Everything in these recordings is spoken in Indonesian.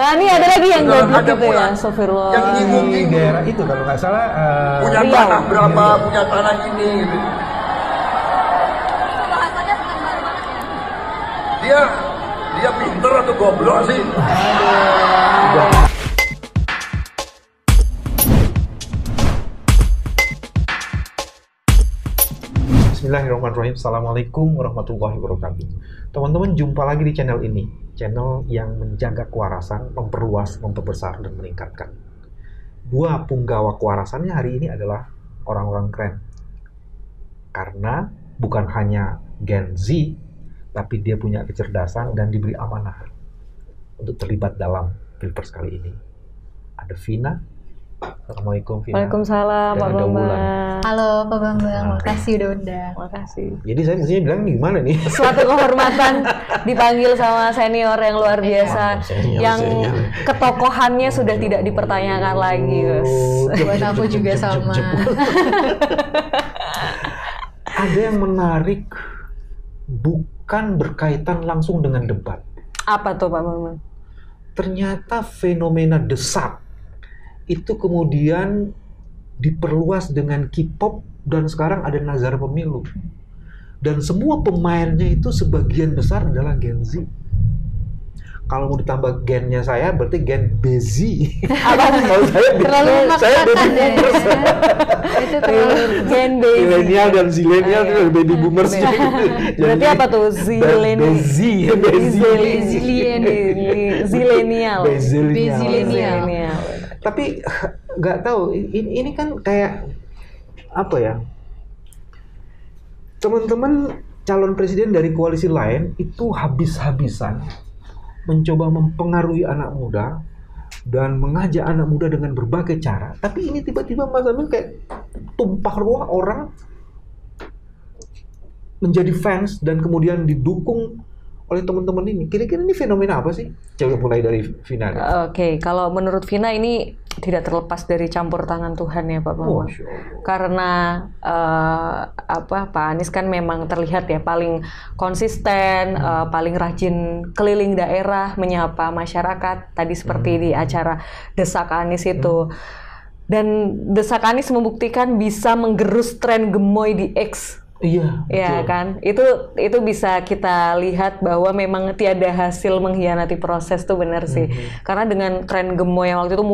Ini ada lagi yang goblok gitu ya, yang astagfirullah. nyinggung Di daerah itu kalau nggak salah punya Riau. tanah berapa, punya tanah ini gitu. Bahasannya bukan baru banget ya. Dia pinter atau goblok sih? Bismillahirrahmanirrahim. Assalamualaikum warahmatullahi wabarakatuh. Teman-teman, jumpa lagi di channel ini, channel yang menjaga kewarasan, memperluas, memperbesar, dan meningkatkan. Dua punggawa kewarasannya hari ini adalah orang-orang keren. Karena bukan hanya Gen Z, tapi dia punya kecerdasan dan diberi amanah untuk terlibat dalam Pilpres kali ini. Ada Vina. Assalamualaikum Vina. Waalaikumsalam Pak Dan ada Wulan. Bambang. Halo Pak Bambang, makasih udah undang. Makasih. Jadi saya disini bilang gimana nih? Suatu kehormatan dipanggil sama senior yang luar biasa, yang ketokohannya sudah tidak dipertanyakan lagi, Bos. Buat aku juga sama. Ada yang menarik, bukan berkaitan langsung dengan debat. Apa tuh Pak Bambang? Ternyata fenomena desak itu kemudian diperluas dengan K-pop dan sekarang ada Nazar Pemilu. Dan semua pemainnya itu sebagian besar adalah Gen Z. Kalau mau ditambah gennya saya berarti gen Bezi. Kalau Terlalu saya baby memaksakan ya. boomers. Itu terlalu Gen baby. Milenial dan zilenial itu dari baby boomers. Berarti apa tuh? Zilenial. Zilenial. Bezilenial. Tapi nggak tahu, ini kan kayak apa ya? Teman-teman calon presiden dari koalisi lain itu habis-habisan mencoba mempengaruhi anak muda dan mengajak anak muda dengan berbagai cara. Tapi ini tiba-tiba Mas Amin kayak tumpah ruah orang menjadi fans dan kemudian didukung oleh teman-teman ini. Kira-kira ini fenomena apa sih? Coba mulai dari Vina. Oke, kalau menurut Vina ini tidak terlepas dari campur tangan Tuhan ya Pak Bambang. Karena Pak Anies kan memang terlihat ya paling konsisten, paling rajin keliling daerah menyapa masyarakat. Tadi seperti di acara Desak Anies itu. Dan Desak Anies membuktikan bisa menggerus tren gemoy di X. Iya, ya kan, itu bisa kita lihat bahwa memang tiada hasil mengkhianati proses tuh benar sih. Karena dengan tren gemoy yang waktu itu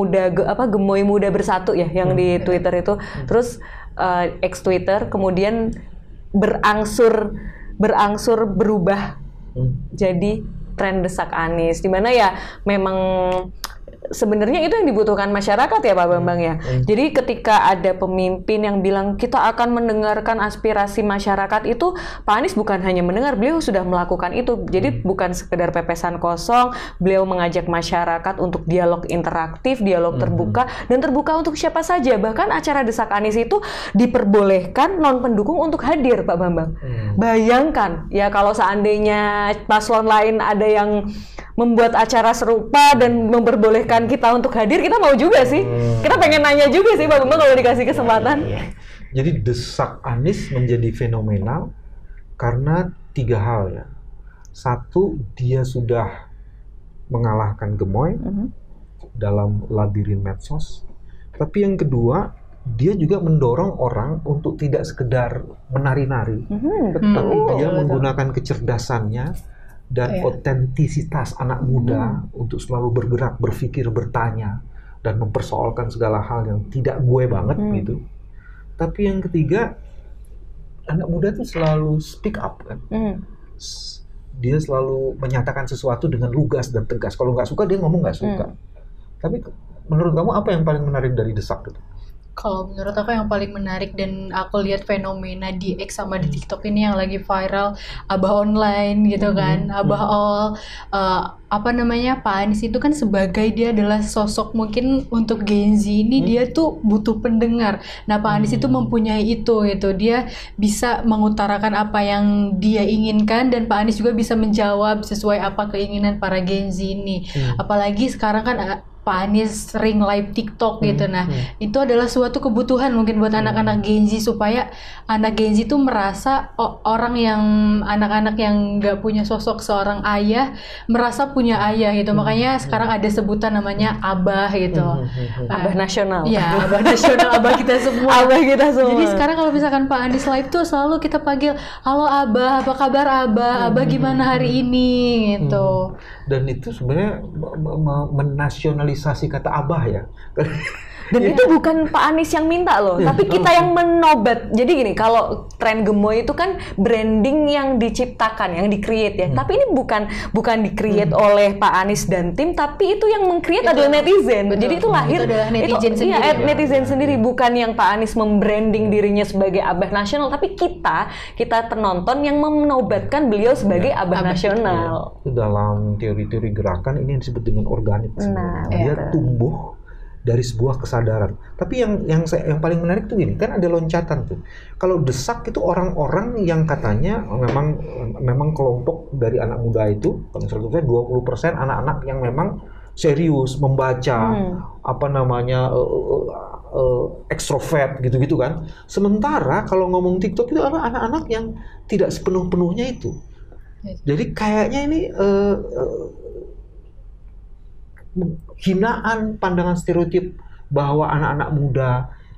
gemoy muda bersatu ya yang di Twitter itu, terus ex Twitter kemudian berangsur berubah jadi tren Desak Anies, di mana ya memang sebenarnya itu yang dibutuhkan masyarakat ya Pak Bambang ya. Jadi ketika ada pemimpin yang bilang kita akan mendengarkan aspirasi masyarakat, itu Pak Anies bukan hanya mendengar, beliau sudah melakukan itu. Jadi bukan sekedar pepesan kosong, beliau mengajak masyarakat untuk dialog interaktif, dialog terbuka, dan terbuka untuk siapa saja. Bahkan acara Desak Anies itu diperbolehkan non pendukung untuk hadir Pak Bambang. Bayangkan ya kalau seandainya paslon lain ada yang membuat acara serupa dan memperbolehkan kita untuk hadir, kita mau juga sih. Kita pengen nanya juga sih Pak Bambang kalau dikasih kesempatan. Jadi Desak Anies menjadi fenomenal karena tiga hal ya. Satu, dia sudah mengalahkan gemoy dalam labirin medsos. Tapi yang kedua, dia juga mendorong orang untuk tidak sekedar menari-nari, tapi dia menggunakan kecerdasannya dan otentisitas anak muda untuk selalu bergerak, berpikir, bertanya, dan mempersoalkan segala hal yang tidak gue banget gitu. Tapi yang ketiga, anak muda tuh selalu speak up kan. Dia selalu menyatakan sesuatu dengan lugas dan tegas. Kalau nggak suka, dia ngomong nggak suka. Tapi menurut kamu apa yang paling menarik dari Desak itu? Kalau menurut aku yang paling menarik dan aku lihat fenomena di X sama di TikTok ini yang lagi viral, Abah online gitu kan, Abah all, Pak Anies itu kan sebagai dia adalah sosok mungkin untuk Gen Z ini dia tuh butuh pendengar. Nah Pak Anies itu mempunyai itu dia bisa mengutarakan apa yang dia inginkan dan Pak Anies juga bisa menjawab sesuai apa keinginan para Gen Z ini. Apalagi sekarang kan Pak Anies sering live TikTok gitu. Nah, itu adalah suatu kebutuhan mungkin buat anak-anak Gen Z supaya anak Gen Z itu merasa anak-anak yang nggak punya sosok seorang ayah merasa punya ayah gitu. Makanya sekarang ada sebutan namanya abah gitu. Abah nasional. Iya, abah nasional, abah kita semua. Abah kita semua. Jadi sekarang kalau misalkan Pak Anies live tuh selalu kita panggil, halo abah, apa kabar abah, abah gimana hari ini gitu. Dan itu sebenarnya menasionalisasi kata abah ya. Dan itu bukan Pak Anies yang minta loh, tapi kita yang menobat. Jadi gini, kalau tren gemoy itu kan branding yang diciptakan, yang di-create ya. Tapi ini bukan di-create oleh Pak Anies dan tim, tapi itu yang meng-create adalah netizen. Betul. Jadi itu lahir Itu adalah netizen sendiri. Iya, netizen sendiri, bukan yang Pak Anies membranding dirinya sebagai abah nasional, tapi kita penonton yang menobatkan beliau sebagai abah nasional. Itu dalam teori-teori gerakan ini yang disebut dengan organik. Nah, Dia betul. tumbuh dari sebuah kesadaran. Tapi yang paling menarik tuh gini, kan ada loncatan tuh. Kalau desak itu orang-orang yang katanya memang kelompok dari anak muda itu, kalau misalnya 20% anak-anak yang memang serius membaca, ekstrovert gitu-gitu kan. Sementara kalau ngomong TikTok itu anak-anak yang tidak sepenuh-penuhnya itu. Jadi kayaknya ini hinaan pandangan stereotip bahwa anak-anak muda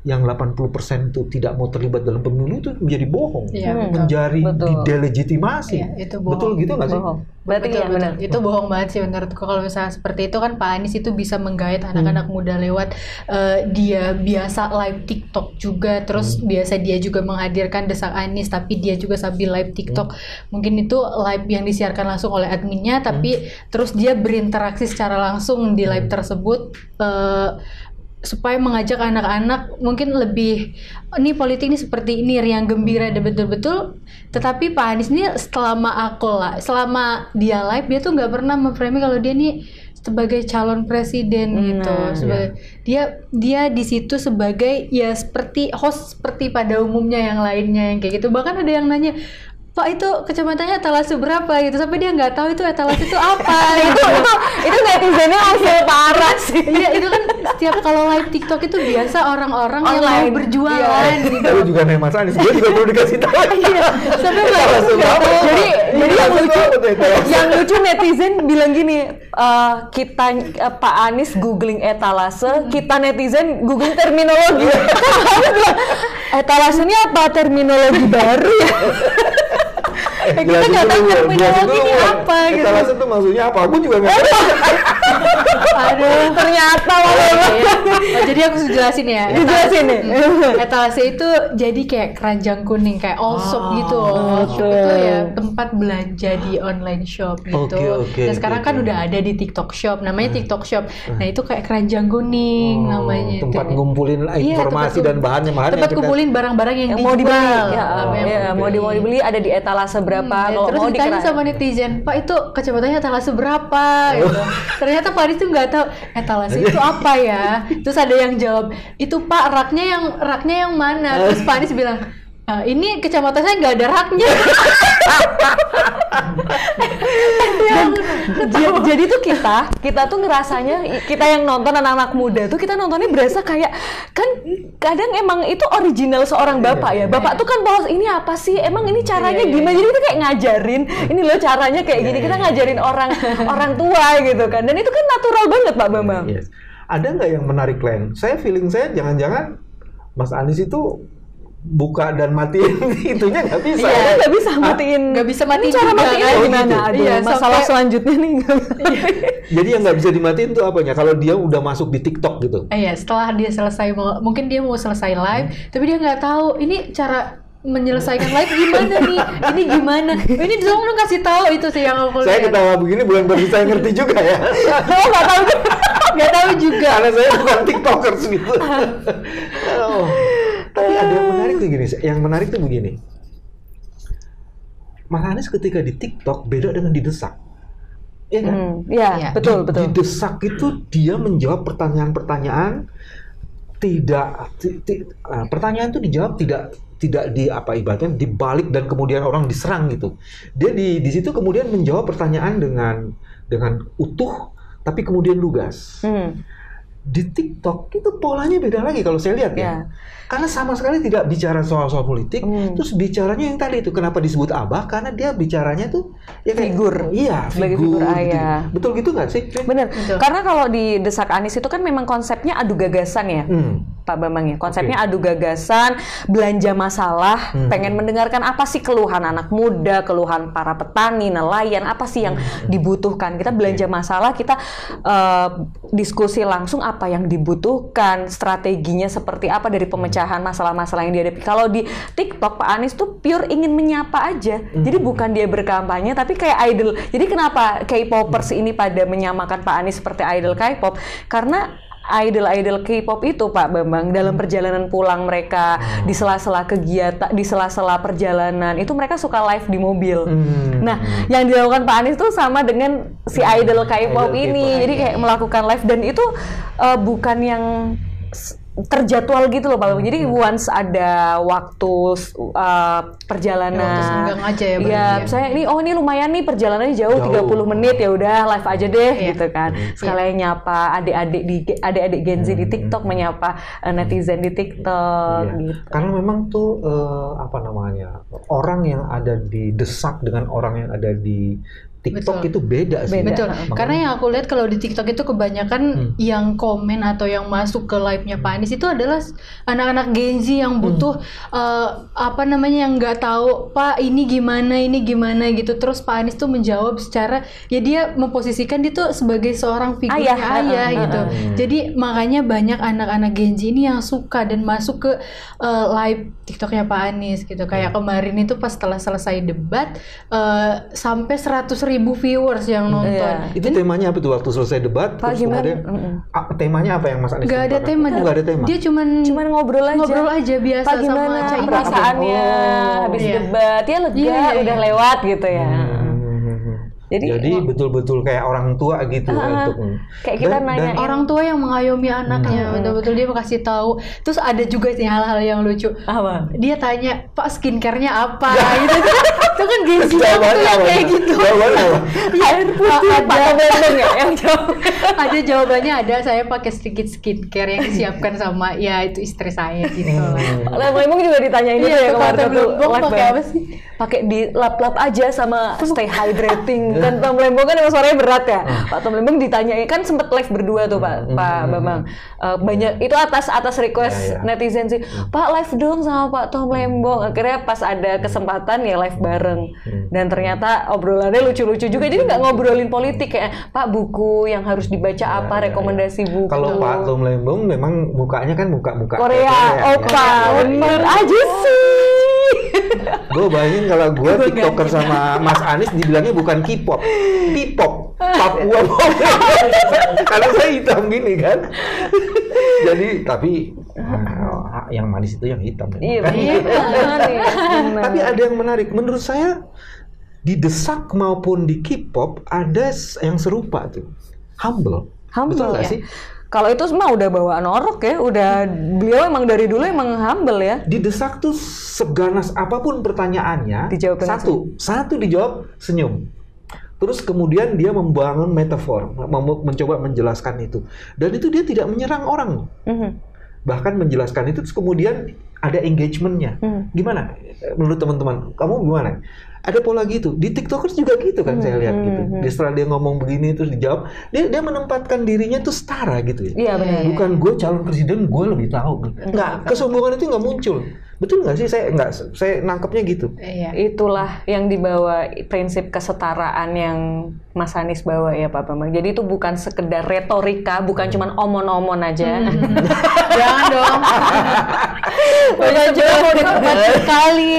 yang 80% itu tidak mau terlibat dalam pemilu itu menjadi bohong, menjadi didelegitimasi. Iya, itu bohong. Betul gitu nggak sih? Berarti Betul, ya benar. Itu bohong banget sih menurutku. Kalau misalnya seperti itu kan Pak Anies itu bisa menggait anak-anak muda lewat dia biasa live TikTok juga, terus biasa dia juga menghadirkan Desak Anies, tapi dia juga sambil live TikTok. Mungkin itu live yang disiarkan langsung oleh adminnya, tapi terus dia berinteraksi secara langsung di live tersebut. Supaya mengajak anak-anak mungkin lebih ini politik ini seperti ini, riang gembira dan betul-betul. Tetapi Pak Anies ini selama dia live dia tuh nggak pernah memframing kalau dia nih sebagai calon presiden gitu. Dia di situ sebagai ya seperti host seperti pada umumnya yang lainnya yang kayak gitu. Bahkan ada yang nanya, Pak itu kacamatanya etalase berapa gitu, sampai dia nggak tahu itu etalase itu apa. itu netizennya langsung parah sih. Iya, itu kan setiap kalau live TikTok itu biasa orang-orang yang mau berjualan gitu. Tapi juga nih Mas Anies, gue juga perlu dikasih tahu. Iya, sampai Jadi yang lucu netizen bilang gini, kita Pak Anies googling etalase, kita netizen googling terminologi. Etalase ini apa terminologi baru ya? Kita nggak tahu terminologi ini apa gitu. Etalase itu maksudnya apa? Aku juga nggak tahu. Aduh, ternyata jadi aku jelasin ya. Dijelasin nih. Etalase itu jadi kayak keranjang kuning, kayak all shop gitu. Shop itu ya tempat belanja di online shop gitu. Dan sekarang kan udah ada di TikTok Shop, namanya TikTok Shop. Nah itu kayak keranjang kuning namanya. Tempat ngumpulin informasi dan bahannya. Tempat kumpulin barang-barang yang mau dibeli. Ya, mau dibeli ada di etalase berapa. Kalau terus mau ditanya sama netizen, Pak itu kacamatanya etalase berapa? Gitu. Ternyata Pak Anies tuh nggak tahu etalase itu apa ya. Terus ada yang jawab, itu Pak raknya yang mana? Terus Pak Anies bilang, ini kacamata saya nggak ada raknya. Jadi tuh kita tuh ngerasanya, kita yang nonton anak-anak muda tuh kita nontonnya berasa kayak, kan kadang emang itu original seorang bapak ya. Bapak tuh kan bahas ini apa sih, emang ini caranya gimana. Jadi kita kayak ngajarin, ini loh caranya kayak gini. Kita ngajarin orang tua gitu kan. Dan itu kan natural banget Pak Bambang. Yes. Ada nggak yang menarik lain? Feeling saya jangan-jangan Mas Anies itu buka dan matiin itunya nggak bisa. Iya, nggak bisa matiin. Nggak bisa matiin. Cara juga, matiin kan? gimana? Aduh, Iya, masalah selanjutnya nih. Jadi yang nggak bisa dimatiin tuh apanya? Kalau dia udah masuk di TikTok gitu. Iya, setelah dia selesai mungkin dia mau selesai live, tapi dia nggak tahu ini cara menyelesaikan live gimana nih? Ini gimana? Ini dong lu kasih tahu itu sih yang aku lihat. Saya ketawa begini bukan berarti saya ngerti juga ya. Nggak tahu juga. Karena saya bukan TikTokers gitu. Tapi ada yang menarik tuh gini. Yang menarik tuh begini. Mas Anies ketika di TikTok beda dengan didesak. Iya kan? Iya, betul. Didesak itu dia menjawab pertanyaan-pertanyaan pertanyaan itu dijawab tidak di apa ibaratnya dibalik dan kemudian orang diserang gitu. Dia di situ kemudian menjawab pertanyaan dengan utuh tapi kemudian lugas. Di TikTok itu polanya beda lagi kalau saya lihat ya. Karena sama sekali tidak bicara soal politik, terus bicaranya yang tadi itu kenapa disebut abah? Karena dia bicaranya tuh ya kayak Figur. Iya, Sebagai figur figur gitu. ayah. Betul gitu nggak sih? Bener. Karena kalau di Desak Anies itu kan memang konsepnya adu gagasan ya, Pak Bambang ya. Konsepnya adu gagasan, belanja masalah, pengen mendengarkan apa sih keluhan anak muda, keluhan para petani, nelayan, apa sih yang dibutuhkan. Kita belanja masalah, kita diskusi langsung apa yang dibutuhkan, strateginya seperti apa dari pemecahan masalah-masalah yang dihadapi. Kalau di TikTok Pak Anies tuh pure ingin menyapa aja. Jadi bukan dia berkampanye tapi kayak idol. Jadi kenapa K-popers ini pada menyamakan Pak Anies seperti idol K-pop? Karena idol-idol K-pop itu Pak Bambang dalam perjalanan pulang mereka di sela-sela kegiatan, di sela-sela perjalanan itu mereka suka live di mobil. Nah, yang dilakukan Pak Anies tuh sama dengan si idol K-pop ini. Jadi kayak melakukan live dan itu bukan yang terjadwal gitu loh Pak Bambang. Jadi once ada waktu perjalanan, waktu senggang aja ya. Iya, misalnya ini lumayan nih perjalanannya jauh 30 menit ya udah live aja deh gitu kan. Sekalian nyapa adik-adik Gen Z di TikTok, menyapa netizen di TikTok gitu. Karena memang tuh orang yang ada di Desak dengan orang yang ada di TikTok itu beda sih. Betul. Karena yang aku lihat kalau di TikTok itu kebanyakan yang komen atau yang masuk ke live-nya Pak Anies itu adalah anak-anak Gen Z yang butuh yang nggak tahu Pak ini gimana gitu. Terus Pak Anies tuh menjawab secara ya dia memposisikan dia tuh sebagai seorang figurnya ayah gitu. Jadi makanya banyak anak-anak Gen Z ini yang suka dan masuk ke live TikToknya Pak Anies gitu. Kayak kemarin itu pas setelah selesai debat sampai 100.000 viewers yang nonton. Itu temanya apa tuh waktu selesai debat? Terus kemudian temanya apa yang Mas Anies? Gak ada tema. Nggak ada tema. Dia cuman ngobrol aja biasa Pak, gimana sama Caimin. perasaannya habis debat. Ya lega udah lewat gitu ya. Jadi betul-betul kayak orang tua gitu untuk kayak kita nanya orang tua yang mengayomi anaknya, betul-betul dia kasih tahu. Terus ada juga sih hal-hal yang lucu. Apa? Dia tanya, "Pak, skincare-nya apa?" gitu. Itu kan gengsi kayak gitu. Air putih Pak Bambang ya yang jawab. Ada jawabannya, ada saya pakai sedikit skincare yang disiapkan sama ya itu istri saya gitu. Memang juga ditanyain itu ya kemarin tuh pakai apa sih? Pakai di lap-lap aja sama stay hydrating. Dan Tom Lembong kan emang suaranya berat ya. Pak Tom Lembong ditanyain kan sempet live berdua tuh Pak Bambang. Banyak itu atas request netizen sih. Pak live dong sama Pak Tom Lembong. Akhirnya pas ada kesempatan ya live bareng. Dan ternyata obrolannya lucu-lucu juga. Jadi nggak ngobrolin politik kayak Pak buku yang harus dibaca apa, rekomendasi buku. Kalau Pak Tom Lembong memang mukanya kan muka Korea, opa, bener aja sih. Gue bayangin kalau gue TikToker sama Mas Anies dibilangnya bukan K-pop, P-pop, Papua pop. Karena saya hitam gini kan. Jadi tapi yang manis itu yang hitam. Iya. Tapi ada yang menarik. Menurut saya di Desak maupun di K-pop ada yang serupa tuh, humble. Betul nggak sih? Kalau itu semua udah bawaan orok ya, beliau emang dari dulu emang humble ya. Di Desak tuh seganas apapun pertanyaannya, dijawab satu dijawab senyum. Terus kemudian dia membangun metafor, mencoba menjelaskan itu. Dan itu dia tidak menyerang orang. Bahkan menjelaskan itu, terus kemudian ada engagement-nya. Gimana? Menurut teman-teman, kamu gimana? Ada pola gitu. Di TikTokers juga gitu kan saya lihat gitu. Setelah dia ngomong begini terus dijawab, dia menempatkan dirinya tuh setara gitu ya. Iya benar. Bukan gue calon presiden, gue lebih tahu. Nggak, kesombongan itu nggak muncul. Betul nggak sih? Saya nangkepnya gitu. Iya. Itulah yang dibawa prinsip kesetaraan yang Mas Anies bawa ya Pak Bambang. Jadi itu bukan sekedar retorika, bukan cuma omon-omon aja. Jangan dong. Yang sebelah mau dihormati sekali.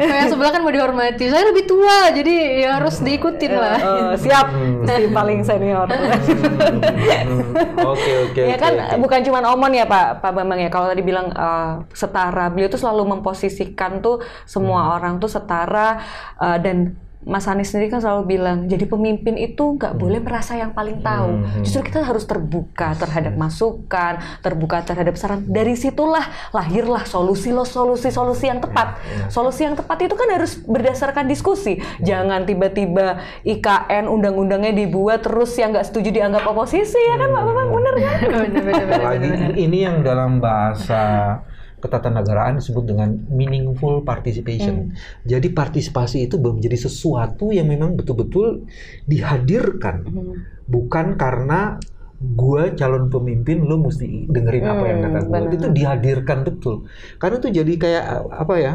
Yang sebelah kan mau dihormati. Saya lebih tua, jadi ya harus diikutin lah. Siap, si paling senior. Oke. Ya kan bukan cuma omon ya Pak Bambang ya. Kalau tadi bilang setara, beliau tuh selalu memposisikan tuh semua orang tuh setara dan Mas Anies sendiri kan selalu bilang, jadi pemimpin itu nggak boleh merasa yang paling tahu. Justru kita harus terbuka terhadap masukan, terbuka terhadap saran. Dari situlah lahirlah solusi yang tepat. Solusi yang tepat itu kan harus berdasarkan diskusi. Jangan tiba-tiba IKN undang-undangnya dibuat terus yang nggak setuju dianggap oposisi, ya kan Pak Bambang? Bener kan? Apalagi ini yang dalam bahasa ketatanegaraan disebut dengan meaningful participation. Jadi partisipasi itu menjadi sesuatu yang memang betul-betul dihadirkan, bukan karena gue calon pemimpin lo mesti dengerin apa yang kata gue. Itu dihadirkan betul. Karena itu jadi kayak apa ya?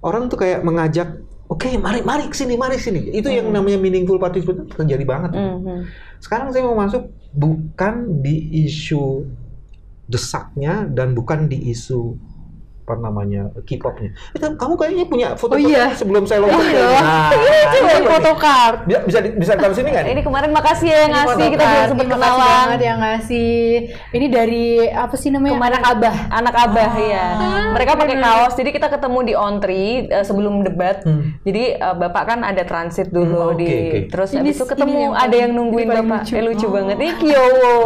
Orang tuh kayak mengajak, oke, mari kesini. Itu yang namanya meaningful participation terjadi banget. Sekarang saya mau masuk bukan di isu desaknya dan bukan di isu apa namanya K-popnya. Itu kamu kayaknya punya foto sebelum saya lompat. Nah, ini photocard. Bisa taruh sini kan? Ini kemarin makasih ya yang ngasih, kita belum sempat kenalan. Makasih banget yang ngasih. Ini dari apa sih namanya? Anak Abah ya. Mereka pakai kaos. Jadi kita ketemu di on-tree sebelum debat. Jadi Bapak kan ada transit dulu terus habis itu ketemu ada yang nungguin Bapak. Lucu banget. Ini Kyowo.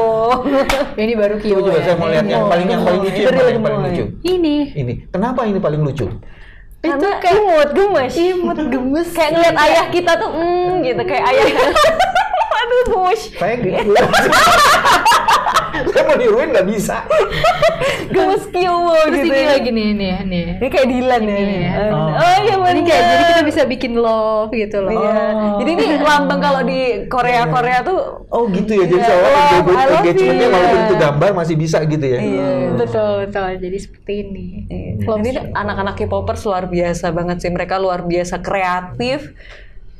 Ini baru Kyowo. Coba saya mau lihat yang paling lucu, yang paling lucu. Ini. Kenapa ini paling lucu? Itu kayak imut gemes kayak ngeliat ayah kita tuh gitu kayak ayah. Aduh gemes. Saya gitu. Saya mau niruin nggak bisa. Gemes Kyowo gitu. Terus ini lagi nih. Ini kayak Dilan ya. Oh iya benar. Ini kayak jadi kita bisa bikin love gitu loh. Iya. Jadi ini lambang kalau di Korea tuh. Oh gitu ya. Jadi soalnya engagementnya walaupun itu gambar masih bisa gitu ya. Iya. Betul. Jadi seperti ini. Ini anak-anak K-popers luar biasa banget sih. Mereka luar biasa kreatif,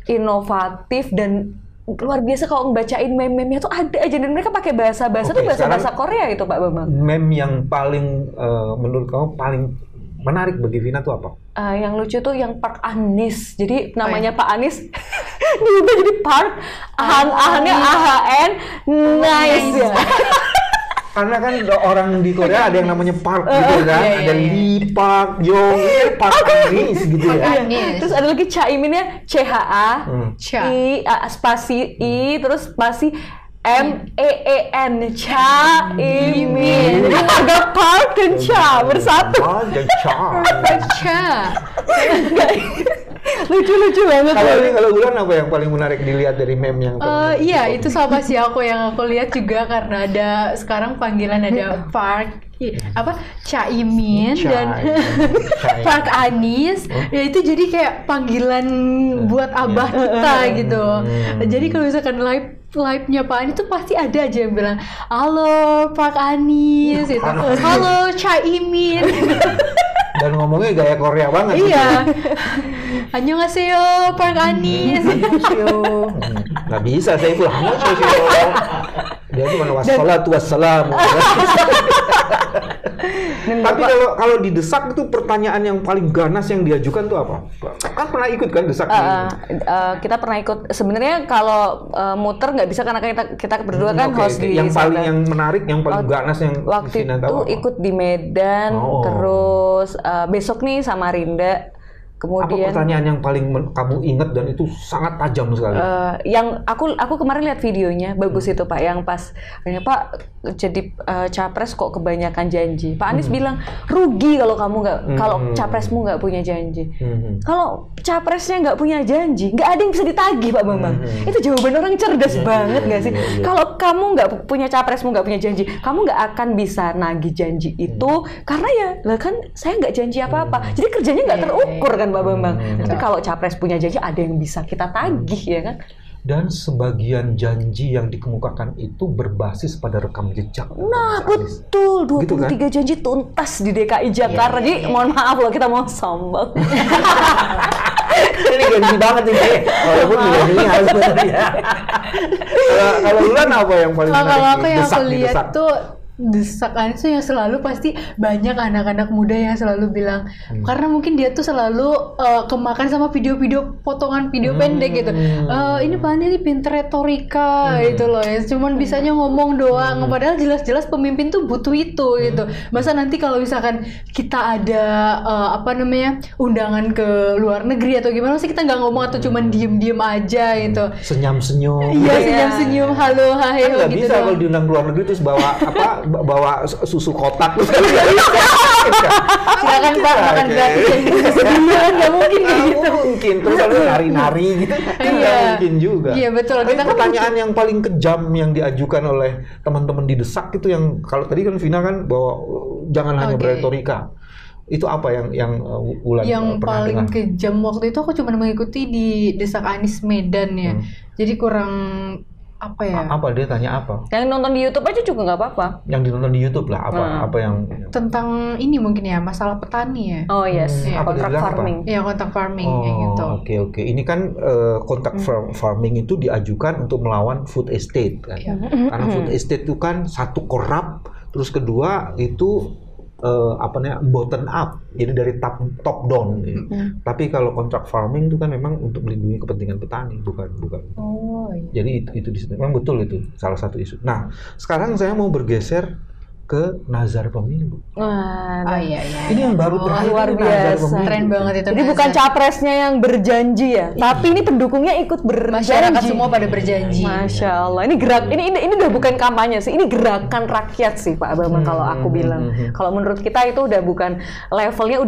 inovatif dan luar biasa kalau ngebacain meme-memnya tuh ada aja dan mereka pakai bahasa tuh bahasa Korea itu Pak Bambang. Meme yang paling menurut kamu paling menarik bagi Vina tuh apa? Yang lucu tuh yang Park Anies. Jadi namanya Pak Anies diubah jadi Park Ahannya AHN nice ya. Karena kan orang di Korea ada yang namanya Park gitu kan, ada Lee Park, Yong, Park Anies gitu ya. Terus ada lagi Caiminnya CHA, spasi I, terus spasi MEEN, Caimin. Jadi ada Park dan Cha bersatu. Park dan Cha. Lucu banget. Kalau Ulan apa yang paling menarik dilihat dari meme yang iya itu sama sih yang aku lihat juga karena ada sekarang panggilan ada Park Caimin dan Park Anies. Ya itu jadi kayak panggilan buat abah kita gitu. Jadi kalau misalkan live-nya Pak Anies tuh pasti ada aja yang bilang halo Park Anies gitu. Halo Caimin. Dan ngomongnya gaya Korea banget. Iya. Annyeonghaseyo Park Anies. Nggak bisa saya itu annyeonghaseyo. Dia cuma wassalatu wassalam. Tapi kalau didesak itu pertanyaan yang paling ganas yang diajukan tuh apa? Kan pernah ikut kan desak? Kita pernah ikut. Sebenarnya kalau muter nggak bisa karena kita berdua kan host di yang paling yang menarik, yang paling ganas yang waktu itu ikut di Medan, terus besok nih Samarinda. Kemudian, apa pertanyaan yang paling kamu ingat dan itu sangat tajam sekali? Yang aku kemarin lihat videonya bagus itu Pak, yang pas Pak jadi capres kok kebanyakan janji. Pak Anies bilang rugi kalau kamu kalau capresmu nggak punya janji. Kalau capresnya nggak punya janji, nggak ada yang bisa ditagih Pak Bambang. Itu jawaban orang cerdas banget nggak sih? Kalau kamu nggak punya capresmu nggak punya janji, kamu nggak akan bisa nagih janji itu karena ya lah kan saya nggak janji apa-apa. Jadi kerjanya nggak terukur kan Pak Bambang. Tapi kalau capres punya janji ada yang bisa kita tagih ya kan. Dan sebagian janji yang dikemukakan itu berbasis pada rekam jejak. Nah betul, 23 gitu kan? Janji tuntas di DKI Jakarta. Jadi mohon maaf loh kita mau sombong. Ini gengsi banget ini. Walaupun ini harus benar ya. Kalau Ulan apa yang paling menarik? Kalau aku yang aku lihat tuh desak Anies tuh yang selalu pasti banyak anak-anak muda yang selalu bilang karena mungkin dia tuh selalu kemakan sama video-video potongan video pendek gitu. Ini Pak Anies ini pinter retorika gitu loh ya. Cuman bisanya ngomong doang. Padahal jelas-jelas pemimpin tuh butuh itu gitu. Masa nanti kalau misalkan kita ada undangan ke luar negeri atau gimana sih kita nggak ngomong atau cuman diem-diem aja gitu. Senyum-senyum. Iya, senyum-senyum, halo, hai, Kan nggak gitu bisa doang. kalau diundang ke luar negeri terus bawa susu kotak terus Silakan Pak makan Oke. gratis yang disediakan, nggak mungkin kayak Nggak gitu. mungkin terus lalu nari-nari gitu kan Iya. nggak mungkin juga. Iya, betul. Tapi Kita kan pertanyaan yang paling kejam yang diajukan oleh teman-teman di Desak itu yang kalau tadi kan Vina kan bahwa jangan hanya Oke. berretorika. Itu apa yang Wulan Yang pernah paling dengar? kejam waktu itu aku cuma mengikuti di Desak Anies Medan ya. Jadi kurang apa ya? Apa dia tanya apa? Yang nonton di YouTube aja juga nggak apa-apa. Yang ditonton di YouTube lah apa yang Tentang ini mungkin ya masalah petani ya. Oh yes, Iya. Apa dia kontrak bilang apa? farming. Ya kontak farming kayak gitu. Oke. Ini kan kontak farming itu diajukan untuk melawan food estate kan. Iya. Karena food estate itu kan satu korup, terus kedua itu bottom up, jadi dari top down. Ya. Tapi kalau kontrak farming itu kan memang untuk melindungi kepentingan petani, bukan. Oh iya. Jadi itu di situ. Memang betul itu salah satu isu. Nah, sekarang saya mau bergeser ke nazar pemilu. Wah, Oh iya. Ini yang baru terakhir luar ini nazar biasa. pemilu. Keren banget itu. Jadi bukan Nazar. capresnya yang berjanji ya, tapi ini pendukungnya ikut berjanji. Masyarakat semua pada berjanji. Masya Allah, ini gerak, ini udah bukan kampanye sih, ini gerakan rakyat sih Pak Bambang kalau aku bilang. Kalau menurut kita itu udah bukan levelnya,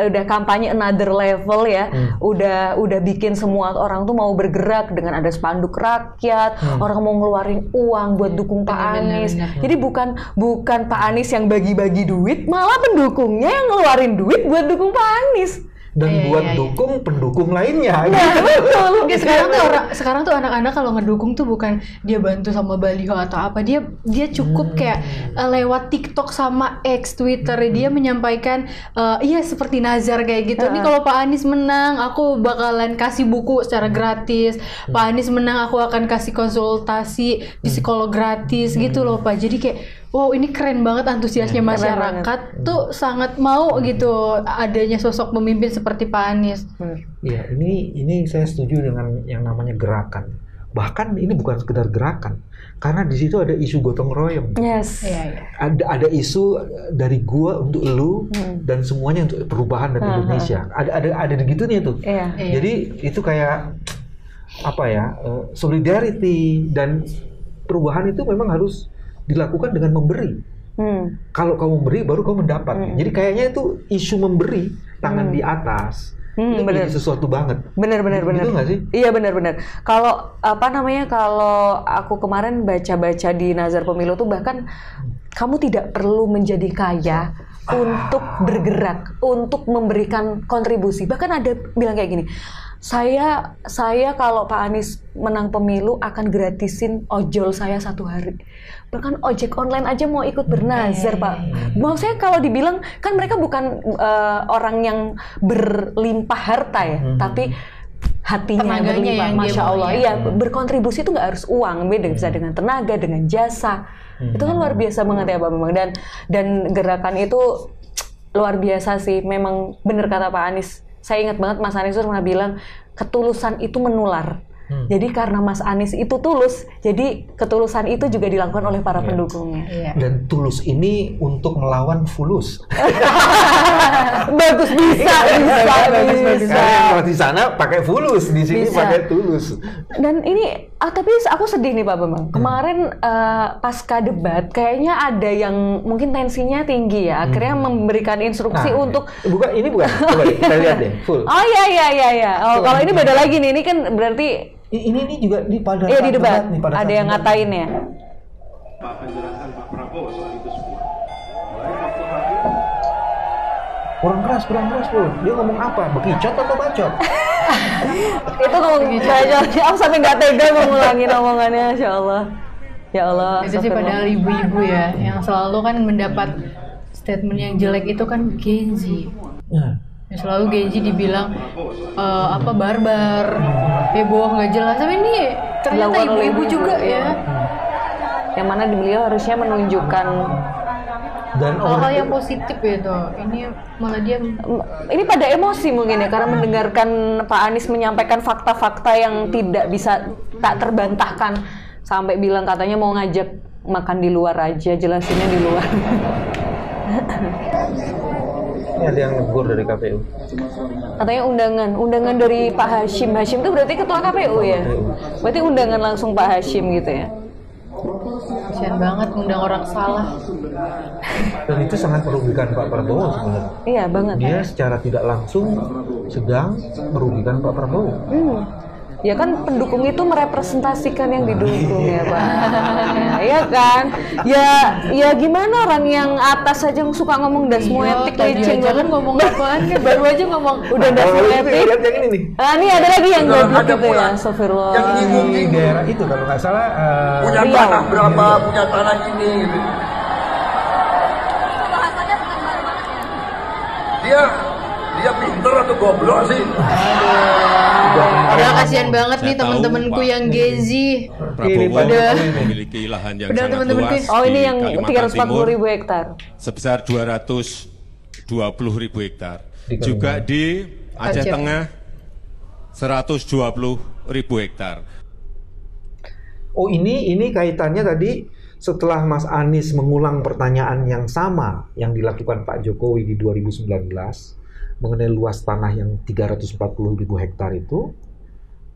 udah kampanye another level ya. Udah bikin semua orang tuh mau bergerak dengan ada spanduk rakyat, orang mau ngeluarin uang buat dukung Pak Anies. Benar. Jadi bukan Pak Anies yang bagi-bagi duit, malah pendukungnya yang ngeluarin duit buat dukung Pak Anies. Dan Iya, buat iya. dukung pendukung lainnya. Nah, betul. Oke, sekarang tuh anak-anak kalau ngedukung tuh bukan dia bantu sama baliho atau apa, dia cukup kayak lewat TikTok sama X, Twitter dia menyampaikan iya seperti nazar kayak gitu. Nih kalau Pak Anies menang, aku bakalan kasih buku secara gratis. Pak Anies menang, aku akan kasih konsultasi psikolog gratis gitu loh Pak. Jadi kayak wow, ini keren banget antusiasnya masyarakat tuh sangat mau gitu adanya sosok pemimpin seperti Pak Anies. Iya, ini saya setuju dengan yang namanya gerakan. Bahkan ini bukan sekedar gerakan, karena di situ ada isu gotong royong. Yes. Iya. Ada isu dari gua untuk lu dan semuanya untuk perubahan dan Indonesia. Ada begitunya tuh. Iya. Jadi itu kayak apa ya? Solidarity dan perubahan itu memang harus dilakukan dengan memberi. Kalau kamu memberi, baru kamu mendapat. Jadi kayaknya itu isu memberi tangan di atas. Itu bener. menjadi sesuatu banget. Benar. Gitu nggak sih? Iya benar. Kalau kalau aku kemarin baca-baca di Nazar Pemilu tuh bahkan kamu tidak perlu menjadi kaya untuk bergerak, untuk memberikan kontribusi. Bahkan ada bilang kayak gini, saya kalau Pak Anies menang pemilu akan gratisin ojol saya 1 hari. Bahkan ojek online aja mau ikut bernazar Pak. Maksudnya kalau dibilang kan mereka bukan orang yang berlimpah harta ya, tapi hatinya yang Tenaganya berlimpah. yang dia Masya mau, Allah, ya. iya berkontribusi itu nggak harus uang, beda bisa dengan tenaga, dengan jasa. Itu kan luar biasa banget ya Pak Bambang, dan gerakan itu luar biasa sih. Memang benar kata Pak Anies. Saya ingat banget Mas Anies pernah bilang ketulusan itu menular. Jadi karena Mas Anies itu tulus, jadi ketulusan itu juga dilakukan oleh para pendukungnya. Iya. Dan tulus ini untuk melawan fulus. Bagus, bisa. Karena di sana pakai fulus, di sini Bisa. pakai tulus. Dan ini, tapi aku sedih nih Pak Bambang. Kemarin pasca debat, kayaknya ada yang mungkin tensinya tinggi ya. Akhirnya memberikan instruksi untuk ini bukan. Coba deh, kita lihat deh, full. Oh iya. Oh, kalau ini beda lagi nih. Ini kan berarti Ini juga di pada di saat debat. nih, pada Ada saat yang debat. ngatain ya. Pak penjelasan Pak Prabowo soal itu semua. Mulai waktu Kurang keras, full. Dia ngomong apa? Bekicot atau bacot? Itu ngomong bacot. Aku sampai nggak tega mau ngulangin omongannya. Masya Allah. Ya Allah. Itu sih padahal ibu-ibu ya yang selalu kan mendapat statement yang jelek itu kan Gen Z. Nah, Yang selalu Gen Z dibilang barbar, heboh nggak jelas. Tapi ini ternyata Dilakukan oleh ibu-ibu juga ya. yang mana beliau harusnya menunjukkan Dan hal-hal yang positif itu. Ini malah dia Ini pada emosi mungkin ya, karena mendengarkan Pak Anies menyampaikan fakta-fakta yang tidak bisa tak terbantahkan, sampai bilang katanya mau ngajak makan di luar aja, jelasinnya di luar. Ini ada yang negur dari KPU. Katanya undangan dari Pak Hashim. Hashim itu berarti ketua KPU ya? Berarti undangan langsung Pak Hashim gitu ya? kasihan banget ngundang orang salah. Dan itu sangat merugikan Pak Prabowo sebenarnya. Iya banget. Dia secara tidak langsung sedang merugikan Pak Prabowo. Ya kan pendukung itu merepresentasikan yang didukung ya Pak. Iya kan? Ya gimana orang yang atas aja suka ngomong dasmoetik licin jangan ngomong apaan kan baru aja ngomong udah dasmoetik. Lihat yang ini nih. Ah ini ada lagi yang goblok ada gitu ya. pula Astagfirullah. yang nyinggung Di daerah itu kalau nggak salah punya Riau. tanah berapa, punya tanah ini gitu. Dia pinter atau goblok sih? Padahal kasihan banget nih Saya tahu, teman-temanku Pak yang Gezi. Prabowo udah. memiliki lahan yang Udah, sangat teman-temanku. luas Oh ini di yang Kalimantan 340.000 hektar. sebesar 220.000 hektar. Di Kalimantan. Juga di Aceh Aceh. Tengah 120.000 hektar. oh ini kaitannya tadi setelah Mas Anies mengulang pertanyaan yang sama yang dilakukan Pak Jokowi di 2019 mengenai luas tanah yang 340.000 hektar itu,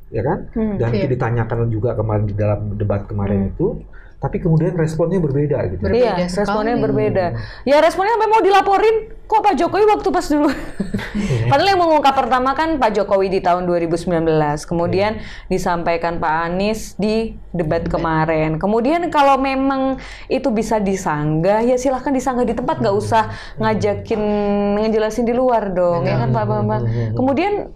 ya kan? Dan iya. ditanyakan juga kemarin di dalam debat kemarin itu, tapi kemudian responnya berbeda gitu. Berbeda Iya, responnya sekali. berbeda. Ya responnya sampai mau dilaporin, kok Pak Jokowi waktu pas dulu. Padahal yang mengungkap pertama kan Pak Jokowi di tahun 2019, kemudian disampaikan Pak Anies di debat kemarin. Kemudian kalau memang itu bisa disanggah, ya silahkan disanggah di tempat, nggak usah ngejelasin di luar dong, ya kan Pak Bambang. Kemudian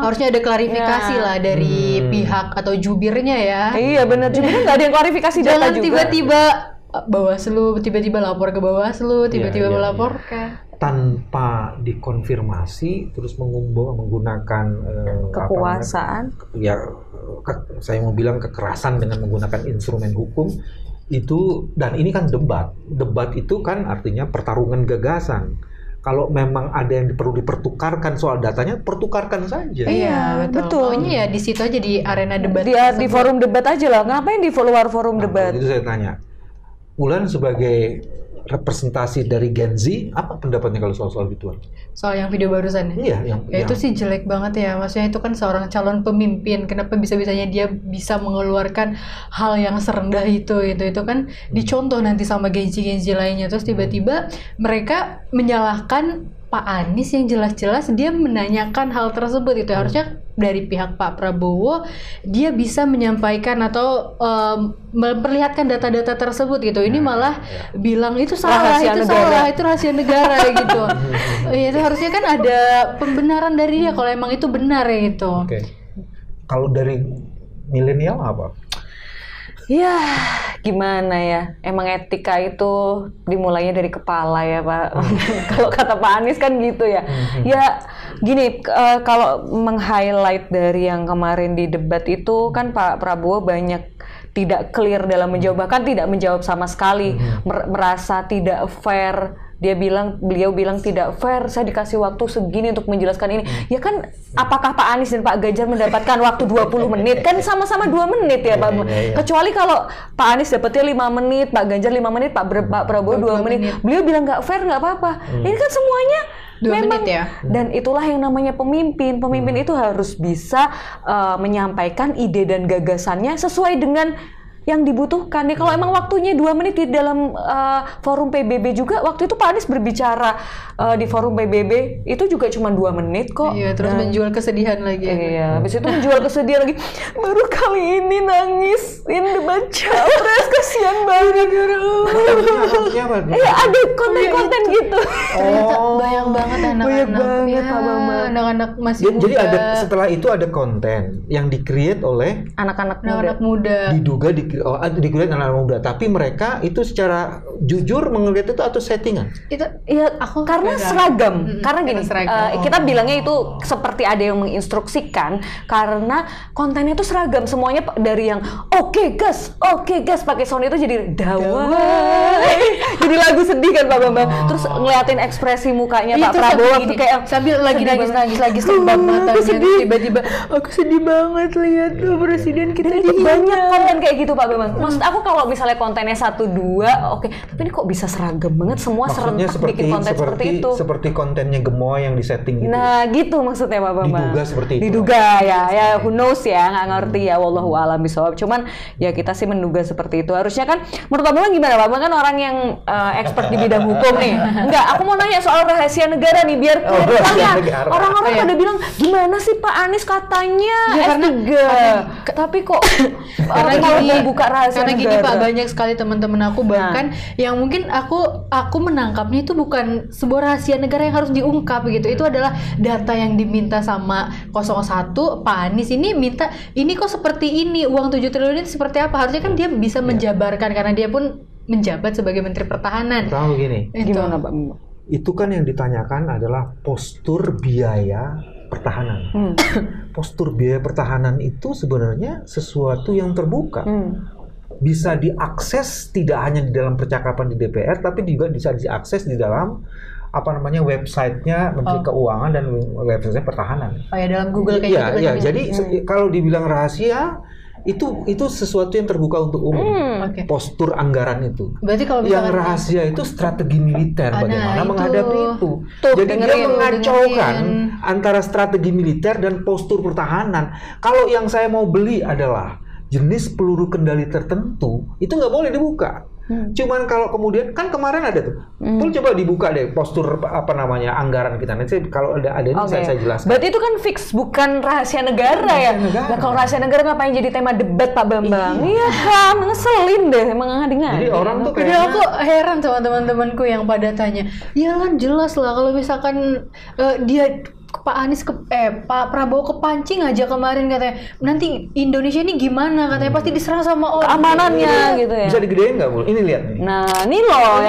Harusnya ada klarifikasi Ya. lah dari pihak atau jubirnya ya. iya benar juga nggak ada yang klarifikasi data Jangan juga. tiba-tiba Bawaslu, tiba-tiba lapor ke Bawaslu, tiba-tiba Iya, iya, melaporkan. Tanpa dikonfirmasi, terus menggunakan Kekuasaan. Saya mau bilang kekerasan dengan menggunakan instrumen hukum itu, dan ini kan debat itu kan artinya pertarungan gagasan. Kalau memang ada yang perlu dipertukarkan soal datanya, pertukarkan saja. Iya, betul. Pokoknya ya di situ aja di arena debat. Di forum debat aja lah. Ngapain di luar forum debat? Itu saya tanya, Ulan sebagai representasi dari Gen Z, apa pendapatnya kalau soal gituan? Soal yang video barusan ya? Iya, Ya itu sih jelek banget ya. Maksudnya itu kan seorang calon pemimpin. Kenapa bisa-bisanya dia bisa mengeluarkan hal yang serendah itu kan dicontoh nanti sama genji-genji lainnya. Terus tiba-tiba mereka menyalahkan Pak Anies yang jelas-jelas dia menanyakan hal tersebut itu. Harusnya dari pihak Pak Prabowo dia bisa menyampaikan atau memperlihatkan data-data tersebut gitu. Ini malah bilang itu salah, Rahasia itu negara. salah, itu rahasia negara gitu. Ya, itu harusnya kan ada pembenaran dari dia kalau emang itu benar ya gitu. Oke. Kalau dari milenial apa? Ya, gimana ya? Emang etika itu dimulainya dari kepala ya, Pak. Kalau kata Pak Anies kan gitu ya. Ya, gini, kalau meng-highlight dari yang kemarin di debat itu kan Pak Prabowo banyak tidak clear dalam menjawab, bahkan tidak menjawab sama sekali, merasa tidak fair. Beliau bilang tidak fair, saya dikasih waktu segini untuk menjelaskan ini. Ya kan, apakah Pak Anies dan Pak Ganjar mendapatkan waktu 20 menit? Kan sama-sama 2 menit ya Pak. Kecuali kalau Pak Anies dapatnya 5 menit, Pak Ganjar 5 menit, Pak Prabowo 2 menit. Beliau bilang nggak fair, nggak apa-apa. Ini kan semuanya 2 memang, menit ya. dan itulah yang namanya pemimpin. Pemimpin itu harus bisa menyampaikan ide dan gagasannya sesuai dengan yang dibutuhkan. Ya kalau emang waktunya 2 menit di dalam forum PBB juga, waktu itu Pak Anies berbicara di forum PBB itu juga cuma 2 menit kok. Iya, terus menjual kesedihan lagi. Iya, habis itu menjual kesedihan lagi. Baru kali ini nangis debat capres, kasihan banget. Maksudnya apa? Iya, ada konten-konten gitu. Bayang banget anak-anak. Banyak banget, Pak Bambang. Anak-anak masih Jadi muda. ada setelah itu ada konten yang di-create oleh Anak-anak muda. anak-anak muda. diduga di-create anak muda, tapi mereka itu secara jujur mengelihat itu atau settingan? Itu Iya, karena seragam. Karena gini, seragam. kita bilangnya itu seperti ada yang menginstruksikan karena kontennya itu seragam semuanya dari yang oke gas, pakai sound itu jadi dawai. Jadi lagu sedih kan Pak Bambang. Terus ngeliatin ekspresi mukanya Pak Itu Prabowo sambil tuh gini, kayak sambil lagi nangis lagi sembab matanya, terus tiba-tiba aku sedih banget lihat tuh presiden kita itu banyak konten kayak gitu Pak Bambang. Maksud aku kalau misalnya kontennya 1-2 oke, tapi ini kok bisa seragam banget semua Maksudnya serentak bikin konten seperti itu. seperti kontennya gemoy yang disetting gitu. Nah gitu maksudnya Pak Bambang. Diduga seperti itu. Diduga ya who knows ya, nggak ngerti ya, wallahu a'lam bishawab. Cuman ya kita sih menduga seperti itu. Harusnya kan menurut Pak Bambang gimana? Pak Bambang kan orang yang expert di bidang hukum nih. Enggak, aku mau nanya soal rahasia negara nih biar kalian orang-orang pada bilang gimana sih Pak Anies katanya S3 tapi kok karena kalau gini, mau buka rahasia karena negara. gini Pak, banyak sekali teman-teman aku bahkan yang mungkin aku menangkapnya itu bukan sebuah rahasia negara yang harus diungkap gitu. Itu adalah data yang diminta sama 01. Pak Anies ini minta ini kok seperti ini, uang 7 triliun itu seperti apa? Harusnya kan dia bisa menjabarkan karena dia pun menjabat sebagai Menteri Pertahanan. Tahu gini, Gimana Pak? itu kan yang ditanyakan adalah postur biaya pertahanan. Postur biaya pertahanan itu sebenarnya sesuatu yang terbuka. Bisa diakses tidak hanya di dalam percakapan di DPR, tapi juga bisa diakses di dalam websitenya Menteri Keuangan dan websitenya Pertahanan. Kayak dalam Google kayak gitu. Iya. Jadi kalau dibilang rahasia itu sesuatu yang terbuka untuk umum. Postur anggaran itu. Berarti kalau yang misalkan rahasia itu strategi militer bagaimana itu. menghadapi itu. Jadi dia mengacaukan antara strategi militer dan postur pertahanan. Kalau yang saya mau beli adalah jenis peluru kendali tertentu, itu nggak boleh dibuka. Cuman kalau kemudian kan kemarin ada tuh, coba dibuka deh postur anggaran kita. Nanti kalau ada ini saya jelaskan. Berarti itu kan fix bukan rahasia negara ya. Nah, kalau rahasia negara ngapain jadi tema debat Pak Bambang? Iya kan, ngeselin deh emang ngadi-ngadi. Jadi orang tuh Jadi aku heran sama teman-temanku yang pada tanya, ya kan jelas lah kalau misalkan dia Pak Anies Pak Prabowo kepancing aja kemarin katanya nanti Indonesia ini gimana katanya pasti diserang sama orang keamanannya gitu ya. Bisa digedein nggak Bu? Ini lihat nih. Nah ini loh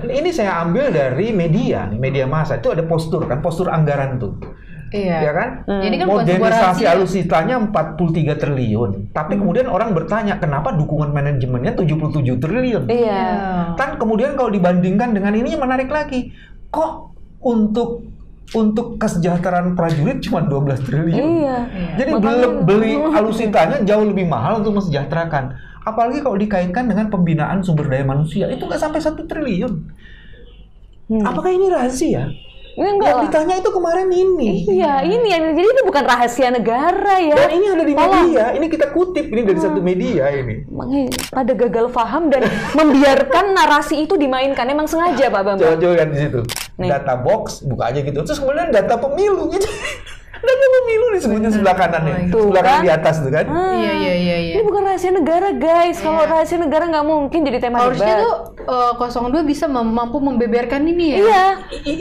ini saya ambil dari media massa itu ada postur anggaran tuh. Iya. Ya kan? Ini kan modernisasi alusistanya 43 triliun. Tapi kemudian orang bertanya kenapa dukungan manajemennya 77 triliun? Iya. Kan kemudian kalau dibandingkan dengan ini menarik lagi. Kok untuk kesejahteraan prajurit cuma 12 triliun. Iya. Jadi beli alusitanya jauh lebih mahal untuk mensejahterakan. Apalagi kalau dikaitkan dengan pembinaan sumber daya manusia, itu nggak sampai 1 triliun. Apakah ini rahasia? Enggak yang lah. ditanya itu kemarin ini. Iya, ini yang jadi itu bukan rahasia negara ya. Dan ini ada di media. Ini kita kutip ini dari satu media ini. Pada gagal paham dan membiarkan narasi itu dimainkan. Emang sengaja Pak Bambang. Coba lihat di situ. Data box buka aja gitu. Terus kemudian data pemilu gitu. Data pemilu disebutnya sebelah kanannya. Sebelah kanan di atas tuh kan. Iya. Ini bukan rahasia negara guys. Kalau rahasia negara nggak mungkin jadi tema harusnya debat. tuh 02 bisa mampu membeberkan ini ya. Iya.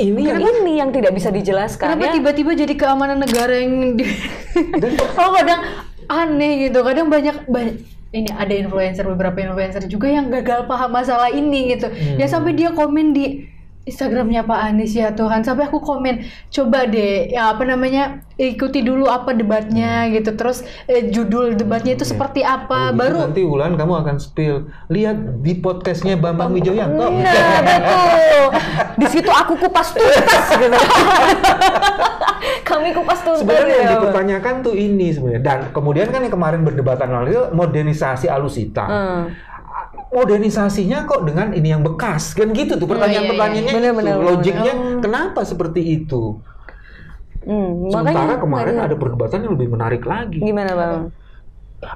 Ini yang tidak bisa dijelaskan. Kenapa ya? tiba-tiba jadi keamanan negara yang kadang aneh gitu. Kadang banyak ini ada beberapa influencer juga yang gagal paham masalah ini gitu. Ya sampai dia komen di Instagramnya Pak Anies ya Tuhan, sampai aku komen coba deh ikuti dulu apa debatnya gitu, terus judul debatnya itu seperti apa baru nanti Wulan kamu akan spill, lihat di podcastnya Bambang Wijoyanto. Nah betul, di situ aku kupas tuntas gitu. Kami kupas tuntas. Sebenarnya yang dipertanyakan tuh ini sebenarnya, dan kemudian kan yang kemarin berdebatan lalu modernisasi alusista. Modernisasinya kok dengan ini yang bekas kan gitu tuh pertanyaan-pertanyaannya itu logiknya kenapa seperti itu. Sementara kemarin ada perdebatan yang lebih menarik lagi. Gimana Bang?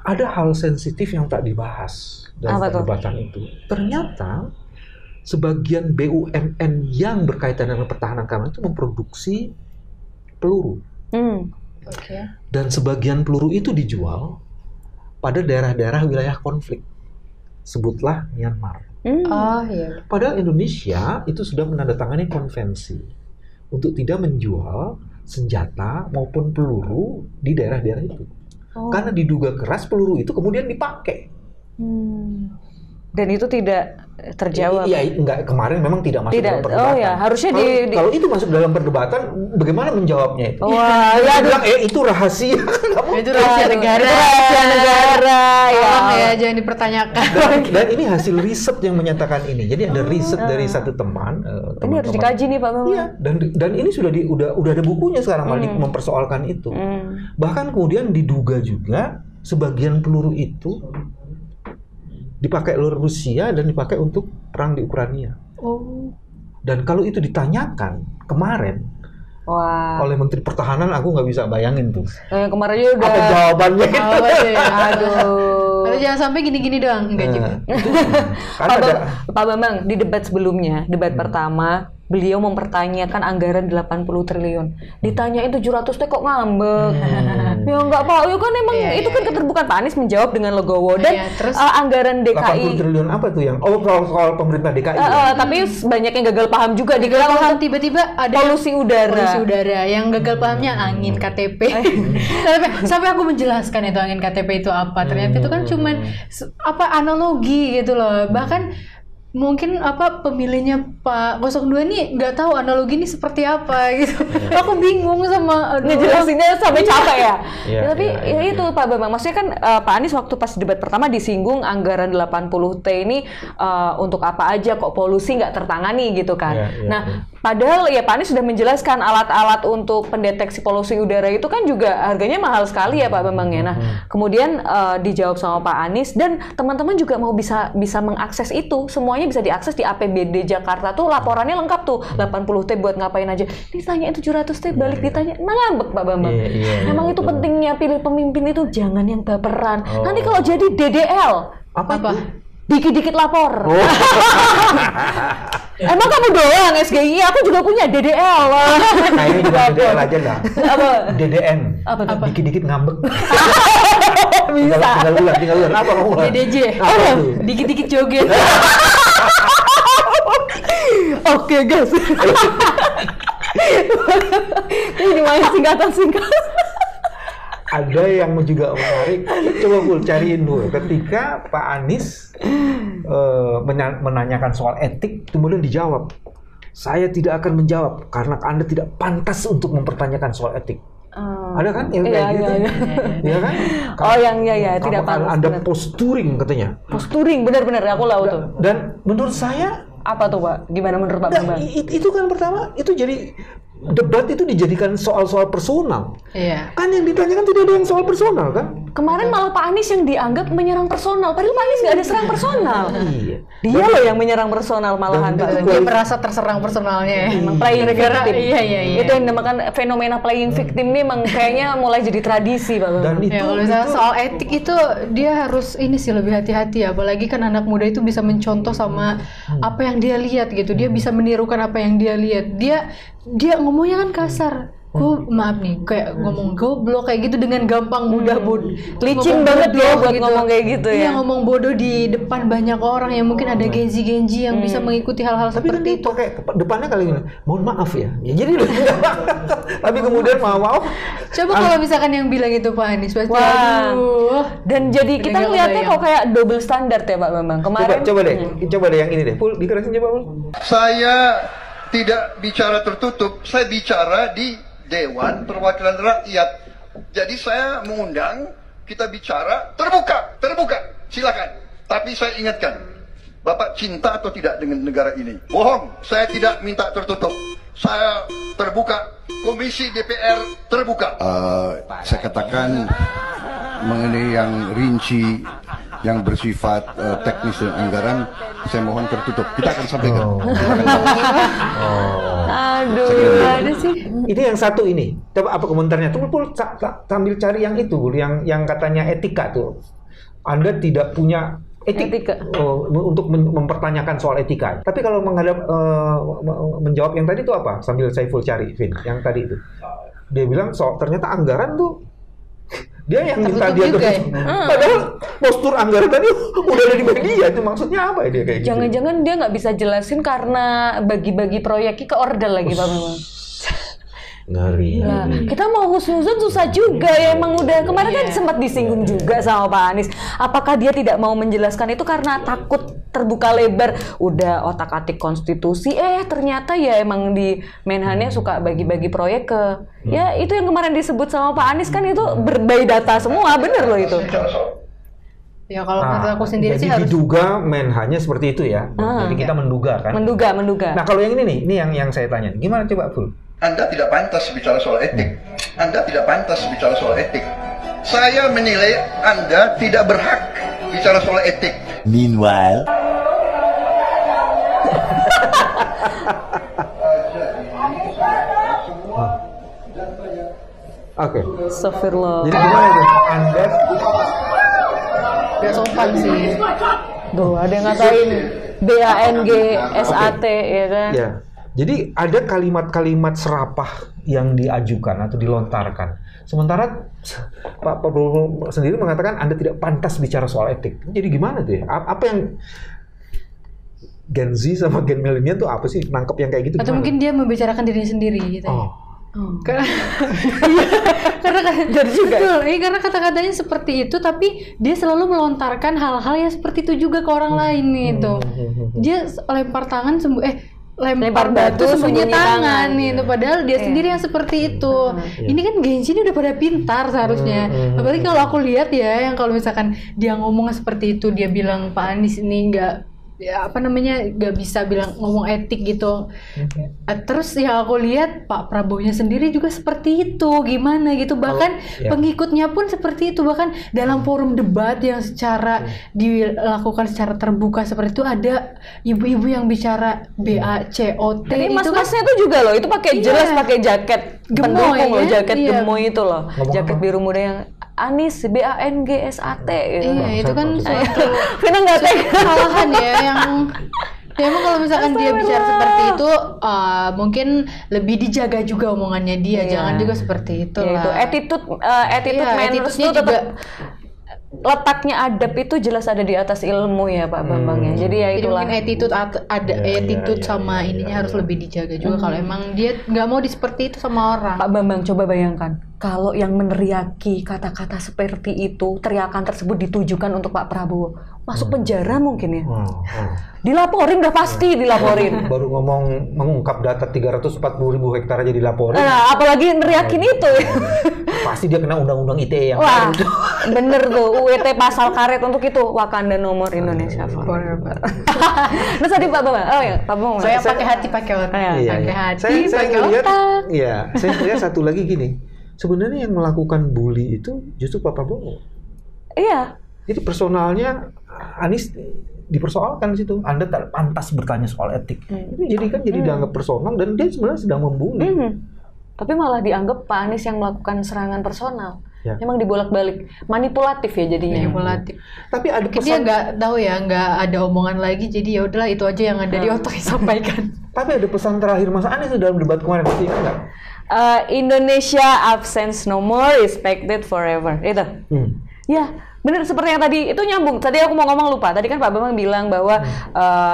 Ada hal sensitif yang tak dibahas dalam perdebatan itu. Ternyata sebagian BUMN yang berkaitan dengan pertahanan keamanan itu memproduksi peluru. Dan sebagian peluru itu dijual pada daerah-daerah wilayah konflik. Sebutlah Myanmar. Padahal Indonesia itu sudah menandatangani konvensi untuk tidak menjual senjata maupun peluru di daerah-daerah itu. Karena diduga keras peluru itu kemudian dipakai. Dan itu tidak terjawab. Iya, enggak, kemarin memang tidak masuk dalam perdebatan. Oh ya, harusnya kalau itu masuk dalam perdebatan, bagaimana menjawabnya itu? Wah, ya bilang, itu rahasia. Itu rahasia negara. Itu rahasia negara. Tolong ya, jangan dipertanyakan. Dan ini hasil riset yang menyatakan ini. Jadi ada riset dari satu teman. Ini harus dikaji nih Pak Bambang. Iya, dan ini sudah udah ada bukunya sekarang mempersoalkan itu. Bahkan kemudian diduga juga sebagian peluru itu dipakai oleh Rusia dan dipakai untuk perang di Ukraina. Oh. Dan kalau itu ditanyakan kemarin oleh Menteri Pertahanan, aku nggak bisa bayangin tuh. Kemarin aja udah. Apa jawabannya? Aduh. Kalau jangan sampai gini-gini doang, enggak juga. Pak Bambang, di debat sebelumnya, debat pertama, beliau mempertanyakan anggaran 80 triliun. Ditanyain 700 T kok ngambek. Ya enggak Pak, ya kan emang itu kan keterbukaan. Pak Anies menjawab dengan legowo. Dan terus anggaran DKI 80 triliun apa tuh yang soal pemerintah DKI. Tapi banyak yang gagal paham juga. Gagal paham tiba-tiba ada polusi udara yang gagal pahamnya angin KTP. Sampai aku menjelaskan itu angin KTP itu apa. Ternyata itu kan cuman analogi gitu loh. Bahkan mungkin pemilihnya Pak 02 nih nggak tahu analogi ini seperti apa gitu. Aku bingung sama ngejelasinnya sampai capek ya. Tapi itu Pak Bambang, maksudnya kan Pak Anies waktu pas debat pertama disinggung anggaran 80 T ini untuk apa aja kok polusi nggak tertangani gitu kan. Padahal ya Pak Anies sudah menjelaskan alat-alat untuk pendeteksi polusi udara itu kan juga harganya mahal sekali ya Pak Bambang ya. Nah, kemudian dijawab sama Pak Anies dan teman-teman juga mau bisa mengakses itu. Semuanya bisa diakses di APBD Jakarta tuh, laporannya lengkap tuh. 80 T buat ngapain aja. Ditanyain 700 T balik ditanya. Ngambek Pak Bambang. Emang itu pentingnya pilih pemimpin itu jangan yang baperan. Nanti kalau jadi DDL apa? Dikit-dikit lapor. Emang kamu doang SGI, aku juga punya DDL. Kayaknya juga DDL aja lah. Apa? DDN. Apa? Dikit-dikit ngambek. Bisa. Tinggal ulang. Apa kamu? DDJ. Dikit-dikit joget. Oke guys. Ini main singkatan-singkatan. Ada yang juga menarik, coba Pul cariin dulu. Ketika Pak Anies menanyakan soal etik, kemudian dijawab, saya tidak akan menjawab karena Anda tidak pantas untuk mempertanyakan soal etik. Ada kan yang kayak gitu? Iya kan? Tidak pantas. Anda posturing katanya. Posturing, benar-benar aku tahu tuh. Dan menurut saya apa tuh Pak? Gimana menurut Pak Bambang? Itu kan pertama, itu jadi debat itu dijadikan soal-soal personal. Iya. Kan yang ditanyakan tidak ada yang soal personal kan? Kemarin malah Pak Anies yang dianggap menyerang personal. Padahal Pak Anies nggak ada serang personal. Iya. Dia loh yang menyerang personal malahan Pak. Dia merasa terserang personalnya. Emang playing victim. Iya. Itu yang dinamakan fenomena playing victim ini emang kayaknya mulai jadi tradisi Pak Bambang. Dan itu, kalau misalnya soal etik itu dia harus ini sih lebih hati-hati ya. Apalagi kan anak muda itu bisa mencontoh sama apa yang dia lihat gitu. Dia bisa menirukan apa yang dia lihat. Dia ngomongnya kan kasar. Maaf nih, kayak ngomong goblok kayak gitu dengan gampang mudah licin banget ya buat gitu. Ngomong kayak gitu ya. Iya, ngomong bodoh di depan banyak orang yang mungkin ada genji-genji yang bisa mengikuti hal-hal seperti itu. Tapi depannya kali ini, mohon maaf ya. Ya jadi tapi kemudian maaf. Coba kalau misalkan yang bilang itu Pak Anies pasti aduh. Dan jadi kita ngeliatnya kok kayak double standard ya Pak Bambang. Kemarin coba deh yang ini deh. Pul, dikerasin coba Pul. Saya tidak bicara tertutup, saya bicara di Dewan Perwakilan Rakyat. Jadi saya mengundang kita bicara terbuka, silakan. Tapi saya ingatkan, Bapak cinta atau tidak dengan negara ini? Bohong, saya tidak minta tertutup. Saya terbuka, Komisi DPR terbuka. Saya katakan mengenai yang rinci, yang bersifat teknis dan anggaran, saya mohon tertutup. Kita akan sampaikan. Aduh, ada sih. Ini yang satu ini. Coba apa komentarnya? Tuh Pul sambil cari yang itu, yang katanya etika tuh. Anda tidak punya etika. Untuk mempertanyakan soal etika. Tapi kalau menjawab yang tadi itu apa? Sambil Saiful cari, Vin, yang tadi itu. Dia bilang ternyata anggaran tuh dia yang minta dia tertutup. Padahal postur anggaran tadi udah ada di media. Itu maksudnya apa ya dia kayak gitu? Jangan-jangan dia nggak bisa jelasin karena bagi-bagi proyeknya ke order lagi Pak Bambang. Ngeri. Nah, kita mau husnuzon susah juga ya, emang udah kemarin kan sempat disinggung juga sama Pak Anies. Apakah dia tidak mau menjelaskan itu karena takut terbuka lebar, udah otak-atik konstitusi, ternyata ya emang di Menhannya suka bagi-bagi proyek ke, ya itu yang kemarin disebut sama Pak Anies kan itu berbagai data semua, bener loh itu. Ya kalau menurut aku sendiri jadi sih harus diduga Menhannya seperti itu ya. Jadi kita menduga kan. Menduga. Nah kalau yang ini nih, ini yang saya tanya. Gimana coba Ful? Anda tidak pantas bicara soal etik. Anda tidak pantas bicara soal etik. Saya menilai Anda tidak berhak bicara soal etik. Meanwhile, Oke. Astagfirullah. Jadi gimana itu? Anda gak sopan sih. Tuh ada yang ngatain BANG SAT ya kan. ya. Jadi ada kalimat-kalimat serapah yang diajukan atau dilontarkan. Sementara Pak Prabowo sendiri mengatakan Anda tidak pantas bicara soal etik. Jadi gimana tuh ya? Apa yang Gen Z sama Gen Millennial tuh apa sih? Nangkep yang kayak gitu Atau gimana? mungkin dia membicarakan dirinya sendiri gitu ya. Karena Jadi juga. betul, karena kata-katanya seperti itu, tapi dia selalu melontarkan hal-hal yang seperti itu juga ke orang lain gitu. Dia lempar tangan lempar batu sembunyi tangan gitu. Padahal dia sendiri yang seperti itu. Ini kan Gen Z ini udah pada pintar seharusnya. Apalagi kalau aku lihat ya, yang kalau misalkan dia ngomong seperti itu, dia bilang Pak Anies ini nggak bisa bilang ngomong etik gitu. Terus yang aku lihat Pak Prabowo-nya sendiri juga seperti itu, gimana gitu. Bahkan pengikutnya pun seperti itu. Bahkan dalam forum debat yang secara dilakukan secara terbuka seperti itu, ada ibu-ibu yang bicara BACOT. Tapi itu mas-masnya tuh juga loh, itu pakai jelas pakai jaket Gemoy, pendukung loh, ya? jaket Iya. gemoy itu loh, jaket biru muda yang Anies BANG SAT gitu. Iya, itu kan suatu Vina nggak tega. kesalahan ya yang ya emang kalau misalkan dia bicara seperti itu mungkin lebih dijaga juga omongannya dia, jangan juga seperti itu Ya, itu lah. attitude Iya, manners attitude-nya tuh tetap juga. letaknya adab itu jelas ada di atas ilmu ya Pak Bambang ya. Jadi ya Jadi itulah. mungkin attitude sama ininya harus lebih dijaga juga kalau emang dia nggak mau seperti itu sama orang. Pak Bambang coba bayangkan kalau yang meneriaki kata-kata seperti itu, teriakan tersebut ditujukan untuk Pak Prabowo, masuk penjara mungkin ya. Dilaporin, udah pasti dilaporin. Baru ngomong mengungkap data 340.000 hektar aja dilaporin. Nah, apalagi neriakin itu. Pasti dia kena undang-undang ITE yang Wah, baru itu. bener tuh UIT pasal karet untuk itu Wakanda nomor Indonesia forever. Terus tadi Pak Bambang, Pak Bambang. Saya pakai hati pakai otak, pakai hati Saya pakai ngeliat, otak. iya, saya lihat satu lagi gini. Sebenarnya yang melakukan bully itu justru Pak Prabowo. Iya. Jadi personalnya Anies dipersoalkan di situ. Anda tak pantas bertanya soal etik. Itu jadi dianggap personal dan dia sebenarnya sedang membuli. Tapi malah dianggap Pak Anies yang melakukan serangan personal. Ya. Emang dibolak-balik, manipulatif ya jadinya. Manipulatif. Tapi ada Dia pesan, nggak tahu ya, nggak ada omongan lagi, jadi ya udahlah itu aja yang ada di otak disampaikan. tapi ada pesan terakhir Mas Anies itu dalam debat kemarin, masih ingat nggak? Indonesia absence no more, respected forever. Itu. Ya, benar seperti yang tadi itu nyambung. Tadi aku mau ngomong lupa. Tadi kan Pak Bambang bilang bahwa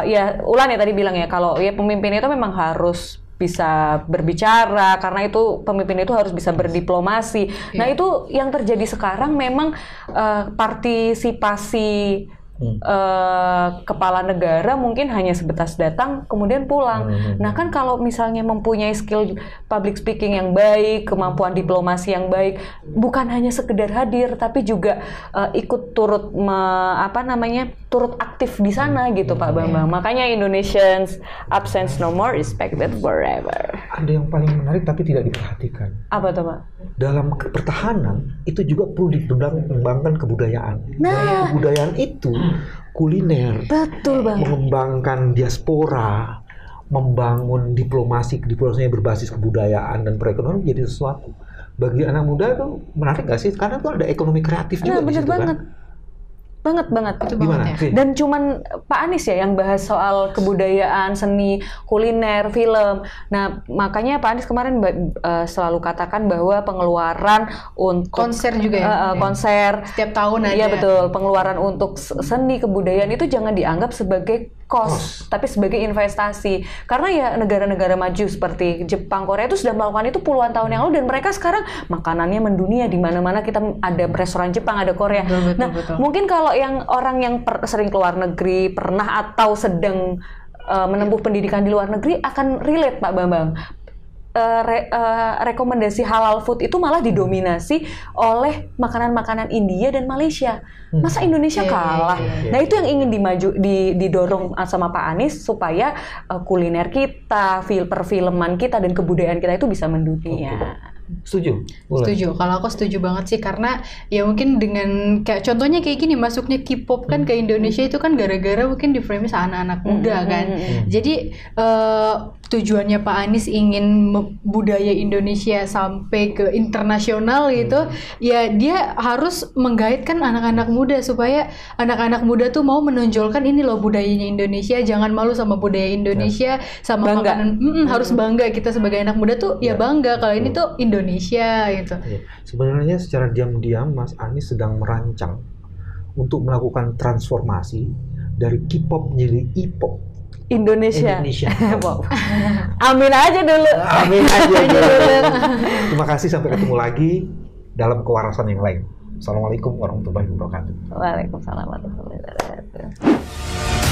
ya Ulan ya tadi bilang ya kalau ya pemimpin itu memang harus bisa berbicara karena itu pemimpin itu harus bisa berdiplomasi. Nah, itu yang terjadi sekarang memang partisipasi kepala negara mungkin hanya sebatas datang kemudian pulang. Nah kan kalau misalnya mempunyai skill public speaking yang baik, kemampuan diplomasi yang baik, bukan hanya sekedar hadir tapi juga ikut turut turut aktif di sana gitu Pak Bambang. Makanya Indonesians absence no more, respected forever. Ada yang paling menarik tapi tidak diperhatikan. Apa tuh Pak? Dalam pertahanan itu juga perlu dikembangkan kebudayaan. Nah, Kebudayaan itu kuliner, betul banget. mengembangkan diaspora, membangun diplomasinya berbasis kebudayaan dan perekonomian menjadi sesuatu. Bagi anak muda itu menarik nggak sih? Karena itu ada ekonomi kreatif juga di bener situ banget. kan. Banget. Itu Gimana? banget ya. Vin? Dan cuman Pak Anies ya yang bahas soal kebudayaan, seni, kuliner, film. Nah, makanya Pak Anies kemarin selalu katakan bahwa pengeluaran untuk Konser juga ya? konser Setiap tahun ada. Iya betul, pengeluaran untuk seni kebudayaan itu jangan dianggap sebagai cost, tapi sebagai investasi. Karena ya negara-negara maju seperti Jepang, Korea itu sudah melakukan itu puluhan tahun yang lalu dan mereka sekarang makanannya mendunia, di mana-mana kita ada restoran Jepang, ada Korea. Betul. Mungkin kalau yang orang yang sering keluar negeri, pernah atau sedang menempuh pendidikan di luar negeri akan relate Pak Bambang. Rekomendasi halal food itu malah didominasi oleh makanan-makanan India dan Malaysia. Masa Indonesia kalah? Nah itu yang ingin didorong sama Pak Anies supaya kuliner kita, perfilman kita dan kebudayaan kita itu bisa mendunia. Setuju? Setuju. Kalau aku setuju banget sih karena ya mungkin dengan kayak contohnya kayak gini masuknya K-pop kan ke Indonesia itu kan gara-gara mungkin di frame anak-anak muda kan. Jadi tujuannya Pak Anies ingin budaya Indonesia sampai ke internasional gitu, ya dia harus menggaitkan anak-anak muda supaya anak-anak muda tuh mau menonjolkan ini loh budayanya Indonesia, jangan malu sama budaya Indonesia, sama bangga. makanan, harus bangga kita sebagai anak muda tuh ya bangga kalau ini tuh Indonesia gitu. Sebenarnya secara diam-diam Mas Anies sedang merancang untuk melakukan transformasi dari K-pop menjadi E-pop. Indonesia. Wow. Amin aja dulu. Amin aja dulu. Terima kasih, sampai ketemu lagi dalam kewarasan yang lain. Assalamualaikum warahmatullahi wabarakatuh. Waalaikumsalam warahmatullahi wabarakatuh.